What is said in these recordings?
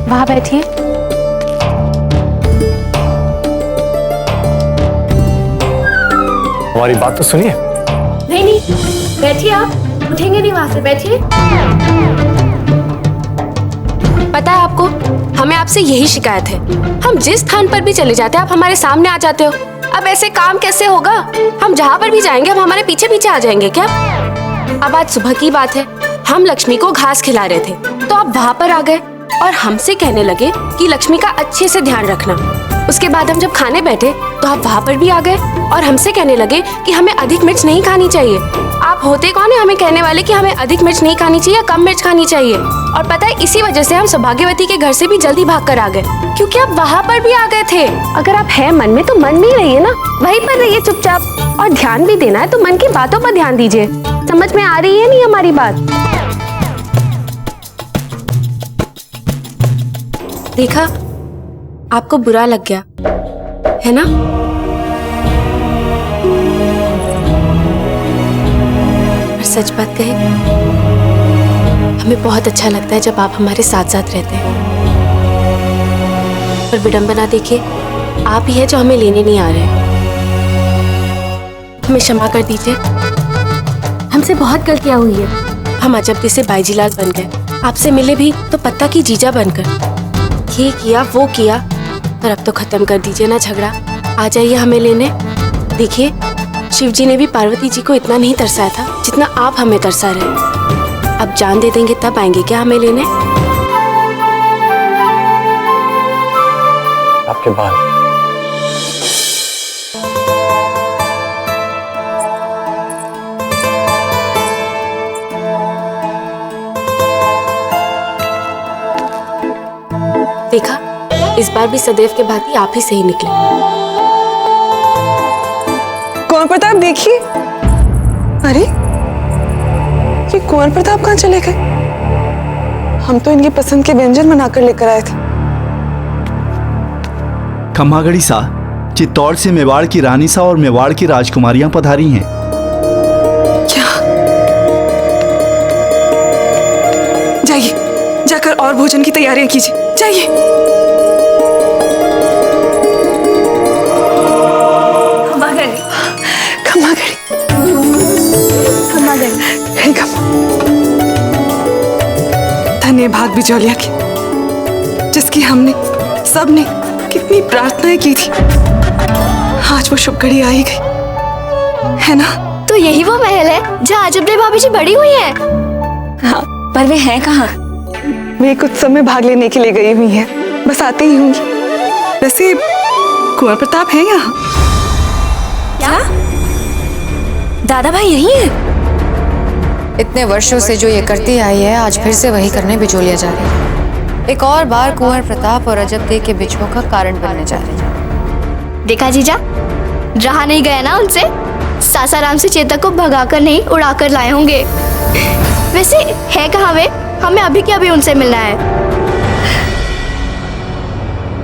वहां बैठिए। हमारी बात तो सुनिए। नहीं नहीं, बैठिए, आप उठेंगे नहीं वहां से, बैठिए। पता है आपको, हमें आपसे यही शिकायत है। हम जिस स्थान पर भी चले जाते हैं आप हमारे सामने आ जाते हो। अब ऐसे काम कैसे होगा? हम जहाँ पर भी जाएंगे हम हमारे पीछे पीछे आ जाएंगे क्या? अब आज सुबह की बात है, हम लक्ष्मी को घास खिला रहे थे तो आप वहाँ पर आ गए और हमसे कहने लगे कि लक्ष्मी का अच्छे से ध्यान रखना। उसके बाद हम जब खाने बैठे तो आप वहाँ पर भी आ गए और हमसे कहने लगे कि हमें अधिक मिर्च नहीं खानी चाहिए। आप होते कौन है हमें कहने वाले कि हमें अधिक मिर्च नहीं खानी चाहिए, कम मिर्च खानी चाहिए? और पता है, इसी वजह से हम सौभाग्यवती के घर से भी जल्दी भाग कर आ गए, क्योंकि आप वहाँ पर भी आ गए थे। अगर आप है मन में तो मन में ही रहिए ना, वहीं पर रहिए चुपचाप। और ध्यान भी देना है तो मन की बातों पर ध्यान दीजिए। समझ में आ रही है नहीं हमारी बात? देखा, आपको बुरा लग गया है ना? पर सच बात कहे, हमें बहुत अच्छा लगता है जब आप हमारे साथ साथ रहते हैं। पर विडंबना देखिए, आप ही है जो हमें लेने नहीं आ रहे। हमें क्षमा कर दीजिए, हमसे बहुत गलतियां हुई है। हम अजब से बाईजीलाल बन गए, आपसे मिले भी तो पत्ता की जीजा बनकर। ये किया वो किया, पर अब तो खत्म कर दीजिए ना झगड़ा। आ जाइए हमें लेने। देखिए, शिव जी ने भी पार्वती जी को इतना नहीं तरसाया था जितना आप हमें तरसा रहे। अब जान दे देंगे तब आएंगे क्या हमें लेने? आपके बाल। देखा, इस बार भी सदैव के भांति आप ही सही निकले। कुंवर प्रताप देखिए। अरे, ये कुंवर प्रताप कहाँ चले गए? हम तो इनकी पसंद के व्यंजन बनाकर लेकर आए थे। खम्हागढ़ी सा, चित्तौड़ से मेवाड़ की रानी सा और मेवाड़ की राजकुमारियां पधारी हैं। क्या? जाइए, जाकर और भोजन की तैयारियां कीजिए, जाइए। धन्य भाग बिचौलिया की, जिसकी हमने सबने कितनी प्रार्थनाएं की थी। आज वो शुभ घड़ी आई गई, है ना? तो यही वो महल है जहाँ अजबले भाभी जी बड़ी हुई हैं। हाँ, पर वे हैं कहाँ? वे कुछ समय भाग लेने के लिए गई हुई हैं, बस आते ही होंगी। वैसे कुंवर प्रताप है यहाँ? क्या? दादा भाई यही है? इतने वर्षों से जो ये करती आई है, आज फिर से वही करने बिचौलिया जा रही है। एक और बार कुंवर प्रताप और अजब देव के बिछुओं का कारण बनने जा रही है। देखा जीजा, रहा नहीं गया ना उनसे। सासाराम से चेतक को भगाकर नहीं, उड़ाकर लाए होंगे। वैसे है कहाँ वे? हमें अभी के अभी उनसे मिलना है।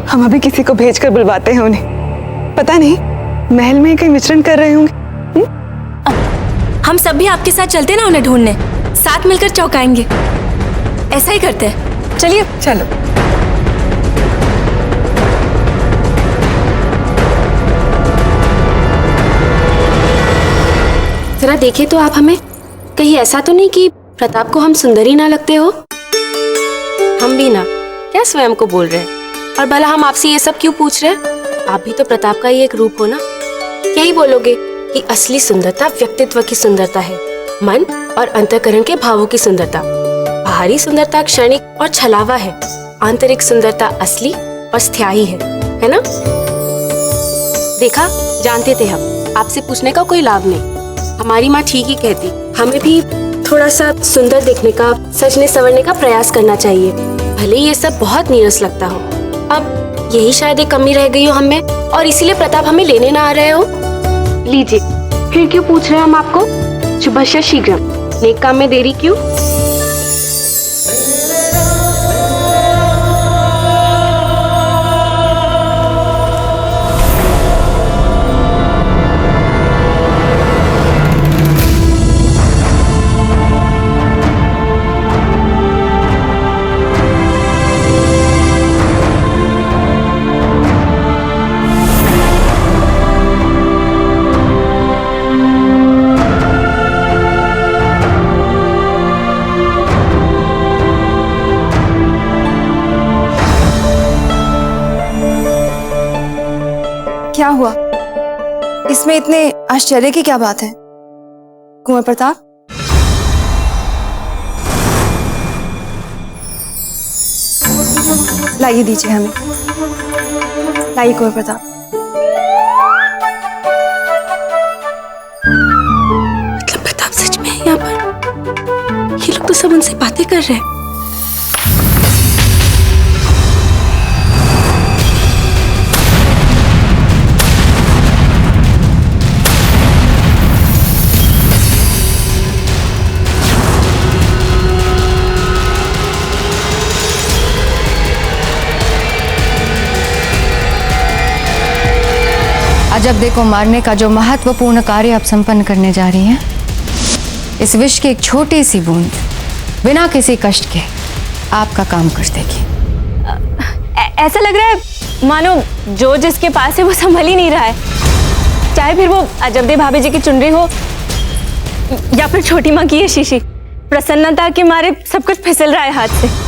हम अभी किसी को भेजकर बुलवाते हैं उन्हें। पता नहीं महल में कहीं विचरण कर रहे होंगे। हम सब भी आपके साथ चलते ना उन्हें ढूंढने, साथ मिलकर चौंकाएंगे। ऐसा ही करते हैं, चलिए। चलो। जरा देखे तो आप हमें, कहीं ऐसा तो नहीं कि प्रताप को हम सुंदरी ना लगते हो? हम भी ना, क्या स्वयं को बोल रहे हैं? और भला हम आपसे ये सब क्यों पूछ रहे हैं? आप भी तो प्रताप का ही एक रूप हो ना। यही बोलोगे कि असली सुंदरता व्यक्तित्व की सुंदरता है, मन और अंतःकरण के भावों की सुंदरता। बाहरी सुंदरता क्षणिक और छलावा है, आंतरिक सुंदरता असली और स्थायी है ना? देखा, जानते थे हम, आपसे पूछने का कोई लाभ नहीं। हमारी माँ ठीक ही कहती, हमें भी थोड़ा सा सुंदर दिखने का, सजने संवरने का प्रयास करना चाहिए, भले ये सब बहुत नीरस लगता हो। अब यही शायद एक कमी रह गई हो हमें, और इसीलिए प्रताप हमें लेने ना आ रहे हो। लीजिए, फिर क्यों पूछ रहे हैं हम आपको? शुभस्य शीघ्रम, नेक काम में देरी क्यों? क्या हुआ? इसमें इतने आश्चर्य की क्या बात है? कुंवर प्रताप, लाइए दीजिए हमें, लाइए कुंवर प्रताप। मतलब प्रताप सच में है यहाँ पर? ये लोग तो सब उनसे बातें कर रहे हैं। अजबदे को मारने का जो महत्वपूर्ण कार्य आप संपन्न करने जा रही हैं, इस विष की एक छोटी सी बूंद बिना किसी कष्ट के आपका काम कर देगी। ऐसा लग रहा है मानो जो जिसके पास है वो संभल ही नहीं रहा है, चाहे फिर वो अजबदे भाभी जी की चुनरी हो या फिर छोटी माँ की ये शीशी। प्रसन्नता के मारे सब कुछ फिसल रहा है हाथ से।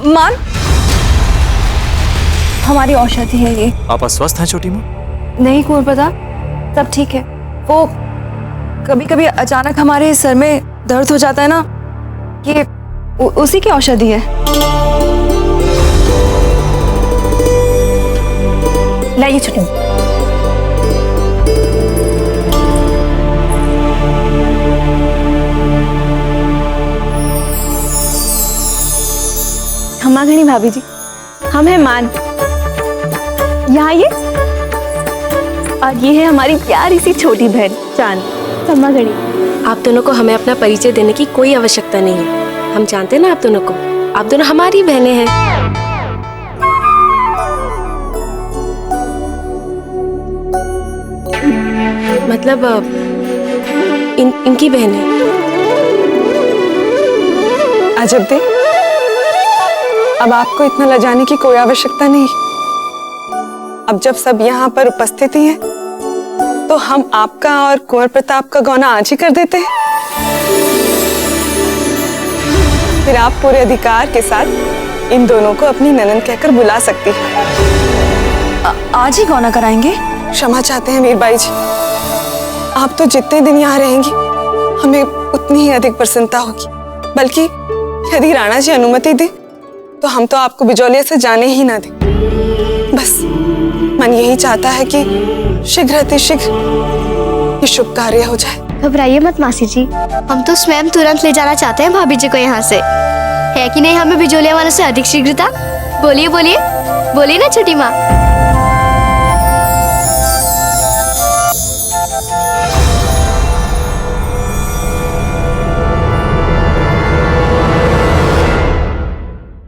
मान, हमारी औषधि है ये। आप अस्वस्थ हैं छोटी माँ? नहीं कुंवर प्रताप, सब ठीक है। वो कभी कभी अचानक हमारे सर में दर्द हो जाता है ना, ये उसी की औषधि है। लाइए छोटी माँ। खम्मा घड़ी भाभी जी, हम हैं मान, यहाँ आइए। और ये है हमारी प्यारी सी छोटी बहन चांद। खम्मा घड़ी, आप दोनों को हमें अपना परिचय देने की कोई आवश्यकता नहीं है। हम जानते हैं ना आप दोनों को, आप दोनों हमारी बहनें हैं। मतलब इनकी बहनें। अजबदे, अब आपको इतना लजाने की कोई आवश्यकता नहीं। अब जब सब यहाँ पर उपस्थित ही हैं, तो हम आपका और कुंवर प्रताप का गौना आज ही कर देते हैं। फिर आप पूरे अधिकार के साथ इन दोनों को अपनी ननद कहकर बुला सकती हैं। आज ही गौना कराएंगे? क्षमा चाहते हैं मीरबाई जी, आप तो जितने दिन यहाँ रहेंगी हमें उतनी ही अधिक प्रसन्नता होगी। बल्कि यदि राणा जी अनुमति दे तो हम तो आपको बिजौलिया से जाने ही ना दें। बस मन यही चाहता है कि शीघ्र अतिशीघ्र ये शुभ कार्य हो जाए। घबराइए मत मासी जी, हम तो स्वयं तुरंत ले जाना चाहते हैं भाभी जी को यहाँ से। है कि नहीं हमें बिजोलिया वालों से अधिक शीघ्रता? बोलिए बोलिए बोलिए ना छोटी माँ।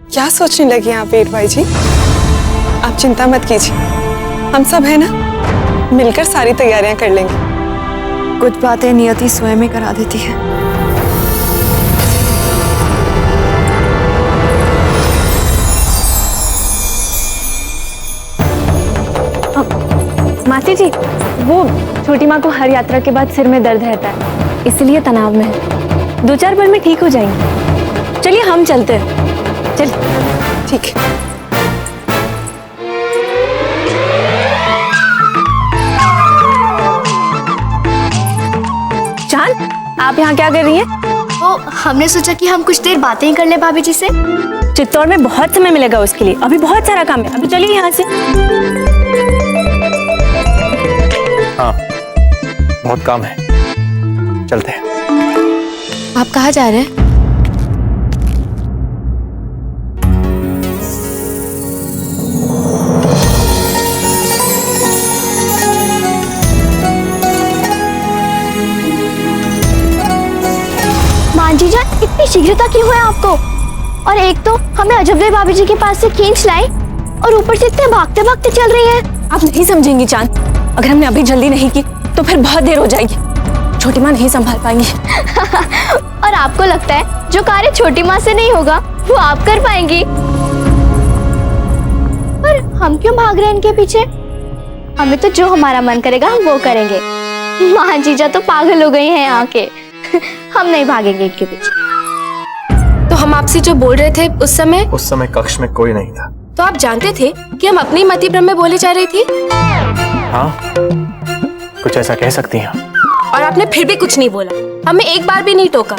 क्या सोचने लगे आप वीरबाई जी? आप चिंता मत कीजिए, हम सब है ना, मिलकर सारी तैयारियां कर लेंगे। कुछ बातें नियति स्वयं ही करा देती है। मासी जी, वो छोटी माँ को हर यात्रा के बाद सिर में दर्द रहता है, इसलिए तनाव में है। 2-4 पल में ठीक हो जाएंगे। चलिए हम चलते हैं। चलिए। ठीक है। चांद, आप यहाँ क्या कर रही हैं? वो हमने सोचा कि हम कुछ देर बातें ही कर ले भाभी जी से। चित्तौड़ में बहुत समय मिलेगा उसके लिए, अभी बहुत सारा काम है। अभी चलिए यहाँ से। हाँ, बहुत काम है, चलते हैं। आप कहाँ जा रहे हैं? मांझी जान, इतनी शीघ्रता क्यों है आपको? और एक तो हमें अजबदे भाभी जी के पास से खींच लाई, और ऊपर से इतने भागते भागते चल रही हैं। आप नहीं समझेंगी चांद, अगर हमने अभी जल्दी नहीं की तो फिर बहुत देर हो जाएगी। छोटी माँ नहीं संभाल पाएंगी। और आपको लगता है जो कार्य छोटी माँ से नहीं होगा वो आप कर पाएंगी? पर हम क्यों भाग रहे हैं इनके पीछे? हमें तो जो हमारा मन करेगा हम वो करेंगे। माँ जीजा तो पागल हो गई हैं यहाँ के। हम नहीं भागेंगे इनके पीछे। तो हम आपसे जो बोल रहे थे उस समय कक्ष में कोई नहीं था। तो आप जानते थे कि हम अपनी मति भ्रम में बोले जा रही थी? हाँ, कुछ ऐसा कह सकती हैं। और आपने फिर भी कुछ नहीं बोला, हमें एक बार भी नहीं टोका।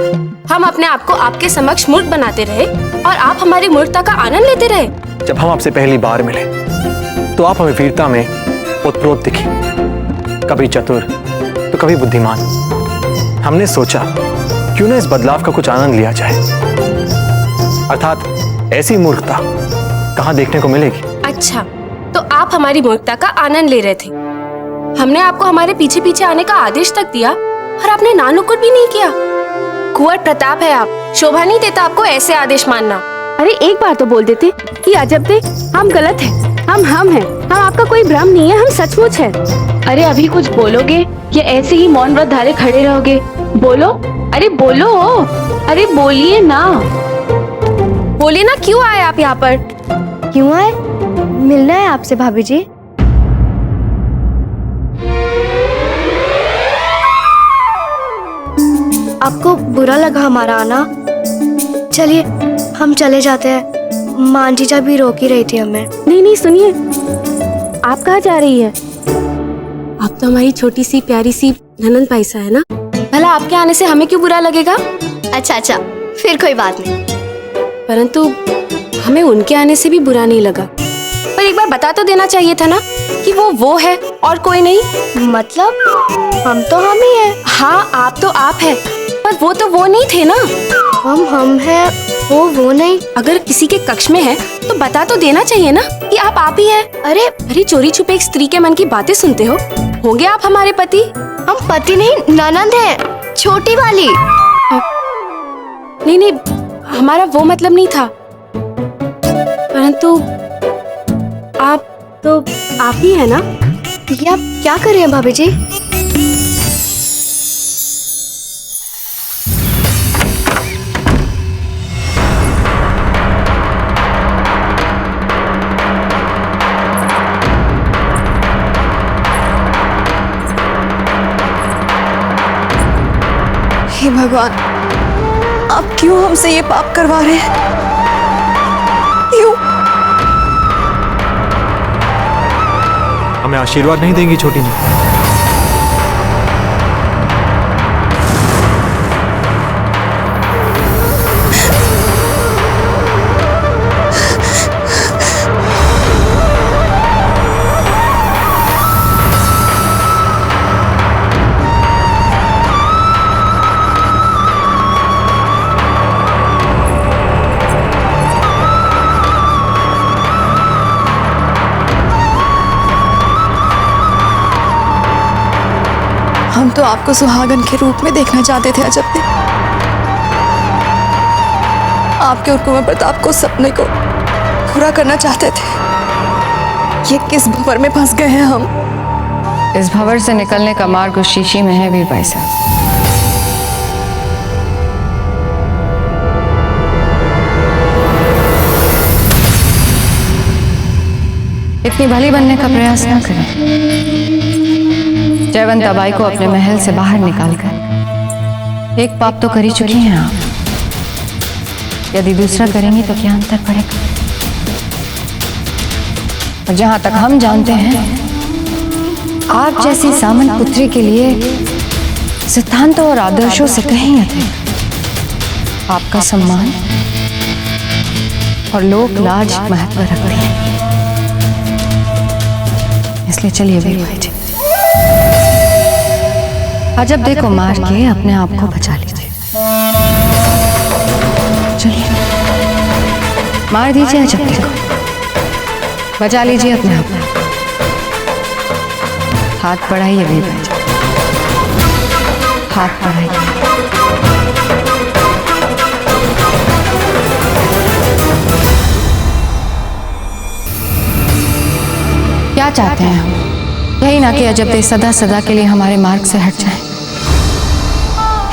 हम अपने आप को आपके समक्ष मूर्ख बनाते रहे और आप हमारी मूर्खता का आनंद लेते रहे। जब हम आपसे पहली बार मिले तो आप हमें वीरता में ओतप्रोत दिखी, कभी चतुर तो कभी बुद्धिमान। हमने सोचा क्यों ना इस बदलाव का कुछ आनंद लिया जाए, अर्थात ऐसी मूर्खता कहाँ देखने को मिलेगी। अच्छा, तो आप हमारी मूर्खता का आनंद ले रहे थे। हमने आपको हमारे पीछे पीछे आने का आदेश तक दिया और आपने नानुकुर भी नहीं किया। कुंवर प्रताप है आप, शोभा नहीं देता आपको ऐसे आदेश मानना। अरे एक बार तो बोल देते कि अजब दे हम गलत हैं, हम हैं, हम आपका कोई भ्रम नहीं है, हम सचमुच हैं। अरे अभी कुछ बोलोगे या ऐसे ही मौन व्रत धारे खड़े रहोगे? बोलो, अरे बोलो, अरे बोलिए ना। बोलिए ना, क्यों आए आप यहाँ पर? क्यों आए? मिलना है आपसे भाभी जी। आपको बुरा लगा हमारा आना? चलिए हम चले जाते हैं। माँ जीजा भी रोक ही रही थी हमें। नहीं सुनिए, आप कहाँ जा रही है? आप तो हमारी छोटी सी प्यारी सी ननंद पैसा है ना, भला आपके आने से हमें क्यों बुरा लगेगा? अच्छा, फिर कोई बात नहीं। परंतु हमें उनके आने से भी बुरा नहीं लगा। पर एक बार बता तो देना चाहिए था ना कि वो है और कोई नहीं। मतलब हम तो हम ही हैं। हाँ, आप तो आप है, पर वो तो वो नहीं थे ना। हम हैं, वो नहीं। अगर किसी के कक्ष में है तो बता तो देना चाहिए ना कि आप ही हैं। अरे चोरी छुपे एक स्त्री के मन की बातें सुनते हो। होंगे आप हमारे पति? हम पति नहीं, ननंद है, छोटी वाली। नहीं, हमारा वो मतलब नहीं था। परंतु आप ही है ना? ये आप क्या कर रहे हैं भाभी जी? हे भगवान, आप क्यों हमसे ये पाप करवा रहे हैं? क्यों? हमें आशीर्वाद नहीं देंगी छोटी माँ? हम तो आपको सुहागन के रूप में देखना चाहते थे अजब दे। आपके और कुंवर प्रताप को सपने को पूरा करना चाहते थे। ये किस भंवर में फंस गए हैं हम? इस भंवर से निकलने का मार्ग उस शीशी में है वीर भाई साहब। इतनी भली बनने का प्रयास ना करें। जयवंता बाई को अपने महल से बाहर निकालकर एक पाप तो कर ही चुकी हैं आप। यदि दूसरा करेंगी तो क्या अंतर पड़ेगा? और जहां तक हम जानते हैं, आप जैसी सामंत पुत्री के लिए सिद्धांतों और आदर्शों से कहीं अधिक आपका सम्मान और लोक लाज महत्व रखते हैं। इसलिए चलिए वीर भाई जी, अजब देखो मार के अपने आप को बचा लीजिए। चलिए मार दीजिए अजब देखो, बचा लीजिए अपने आप को। हाथ बढ़ाइए वीर भाई जी, हाथ बढ़ाइए। क्या चाहते हैं हम? यही ना कि अजब दे सदा सदा के लिए हमारे मार्ग से हट जाएं।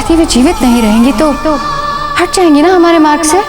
यदि वे जीवित नहीं रहेंगी तो हट जाएंगी ना हमारे मार्ग से।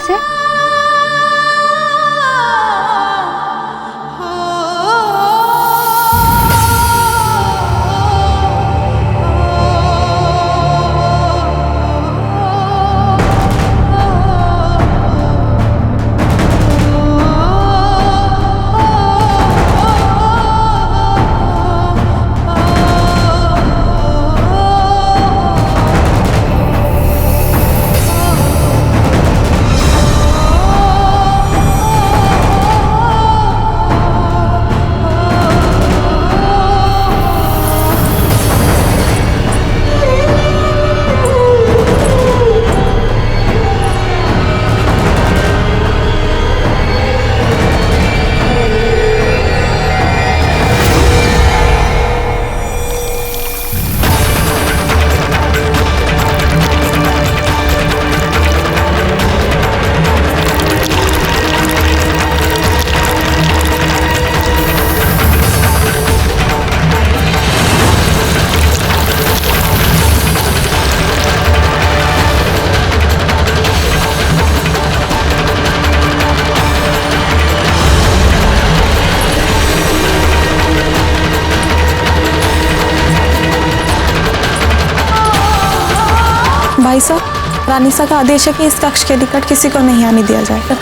भाई साहब, रानीसा का आदेश है कि इस कक्ष के निकट किसी को नहीं आने दिया जाएगा।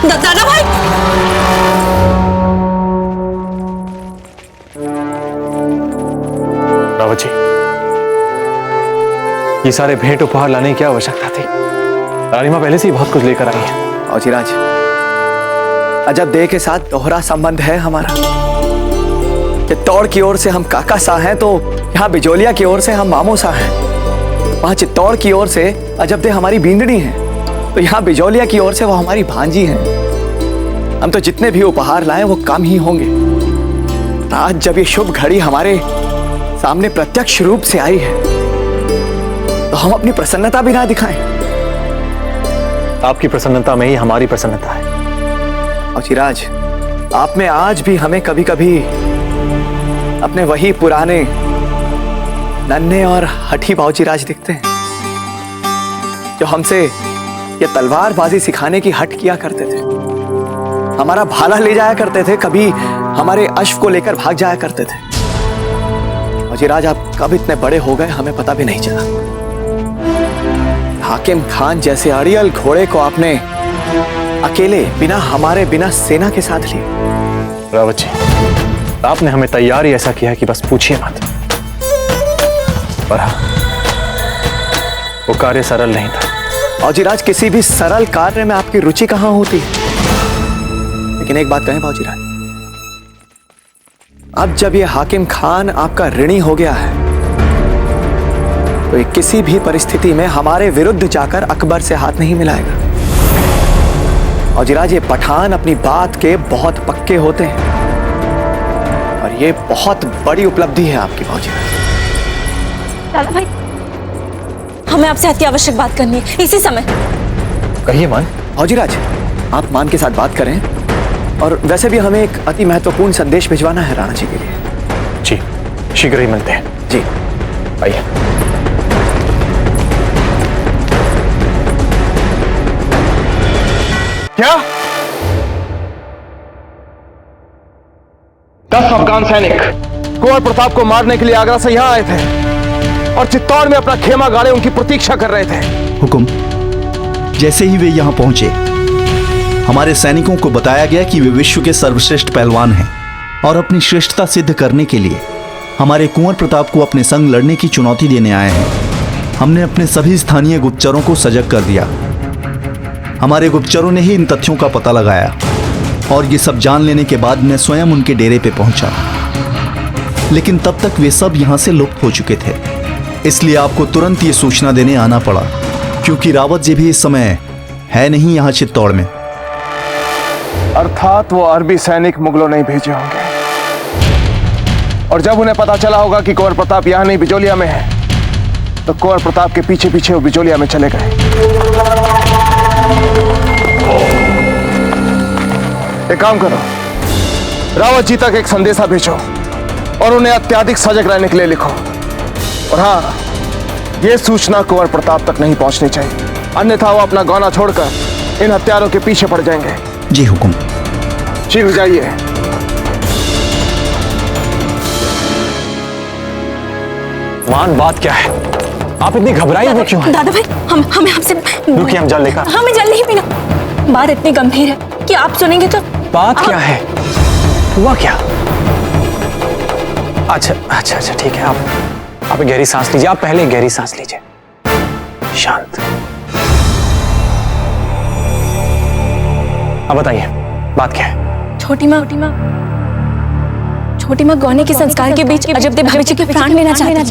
दादा भाई, रावत जी, ये सारे भेंट उपहार लाने की क्या आवश्यकता थी? रानी माँ पहले से ही बहुत कुछ लेकर आई है। औजीराज, अजब देह के साथ दोहरा संबंध है हमारा। चित्तौड़ की ओर से हम काका सा हैं तो यहाँ बिजोलिया की ओर से हम मामो सा हैं। वहाँ चित्तौड़ की ओर से अजब देह हमारी बींदड़ी हैं तो यहाँ बिजोलिया की ओर से वो हमारी भांजी हैं। हम तो जितने भी उपहार लाए वो कम ही होंगे। आज जब ये शुभ घड़ी हमारे सामने प्रत्यक्ष रूप से आई है तो हम अपनी प्रसन्नता भी ना दिखाएं। आपकी प्रसन्नता में ही हमारी प्रसन्नता है। औजीराज, आप में आज भी हमें कभी कभी अपने वही पुराने नन्हे और हठी बाऊजीराज दिखते हैं जो हमसे ये तलवारबाजी सिखाने की हट किया करते थे, हमारा भाला ले जाया करते थे, कभी हमारे अश्व को लेकर भाग जाया करते थे। औजीराज, आप कब इतने बड़े हो गए हमें पता भी नहीं चला। हाकिम खान जैसे अड़ियल घोड़े को आपने अकेले बिना सेना के साथ लिए। रावत जी, आपने हमें तैयार ही ऐसा किया कि बस पूछिए मत। पर हाँ, वो कार्य सरल नहीं था। औजीराज, किसी भी सरल कार्य में आपकी रुचि कहां होती है? लेकिन एक बात कहें बाऊजीराज, अब जब ये हाकिम खान आपका ऋणी हो गया है तो ये किसी भी परिस्थिति में हमारे विरुद्ध जाकर अकबर से हाथ नहीं मिलाएगा। औजीराज, ये पठान अपनी बात के बहुत पक्के होते हैं और ये बहुत बड़ी उपलब्धि है आपकी बाऊजीराज। दादा भाई, हमें आपसे अति आवश्यक बात करनी है इसी समय। कहिए मान। औजीराज, आप मान के साथ बात करें, और वैसे भी हमें एक अति महत्वपूर्ण संदेश भिजवाना है राणा जी के लिए। जी, शीघ्र ही मिलते हैं। जी, आइए। क्या 10 अफगान सैनिक कुंवर प्रताप को मारने के लिए आगरा से यहां आए थे और चित्तौड़ में अपना खेमा गाड़े उनकी प्रतीक्षा कर रहे थे। हुकुम। जैसे ही वे यहाँ पहुंचे, हमारे सैनिकों को बताया गया कि वे विश्व के सर्वश्रेष्ठ पहलवान हैं और अपनी श्रेष्ठता सिद्ध करने के लिए हमारे कुंवर प्रताप को अपने संग लड़ने की चुनौती देने आए हैं। हमने अपने सभी स्थानीय गुप्तचरों को सजग कर दिया। हमारे गुप्तचरों ने ही इन तथ्यों का पता लगाया और ये सब जान लेने के बाद मैं स्वयं उनके डेरे पे पहुंचा। लेकिन तब तक वे सब यहाँ से लुप्त हो चुके थे, इसलिए आपको तुरंत ये सूचना देने आना पड़ा, क्योंकि रावत जी भी इस समय है नहीं यहाँ चित्तौड़ में। अर्थात वो अरबी सैनिक मुगलों ने भेजे होंगे, और जब उन्हें पता चला होगा कि कुंवर प्रताप यहाँ नहीं बिजोलिया में है तो कुंवर प्रताप के पीछे पीछे वो बिजोलिया में चले गए। एक काम करो, रावत जी तक एक संदेशा भेजो और उन्हें अत्यधिक सजग रहने के लिए लिखो। और हाँ, यह सूचना कुंवर प्रताप तक नहीं पहुंचनी चाहिए, अन्यथा वो अपना गौना छोड़कर इन हत्यारों के पीछे पड़ जाएंगे। जी हुकुम। शीघ्र जाइए। मान, बात क्या है? आप इतनी घबराई हुई क्यों हैं? दादा भाई, हमें आपसे रुकिए, हम जल लेकर। हमें जल नहीं पीना। बात इतनी गंभीर है कि आप सुनेंगे तो। बात क्या है? हुआ क्या? अच्छा ठीक है, आप गहरी सांस लीजिए। आप पहले गहरी सांस लीजिए, शांत। अब बताइए, बात क्या है? छोटी माँ गौने के संस्कार के बीच अजब देव भाभी जी के प्राण लेना चाहती हैं।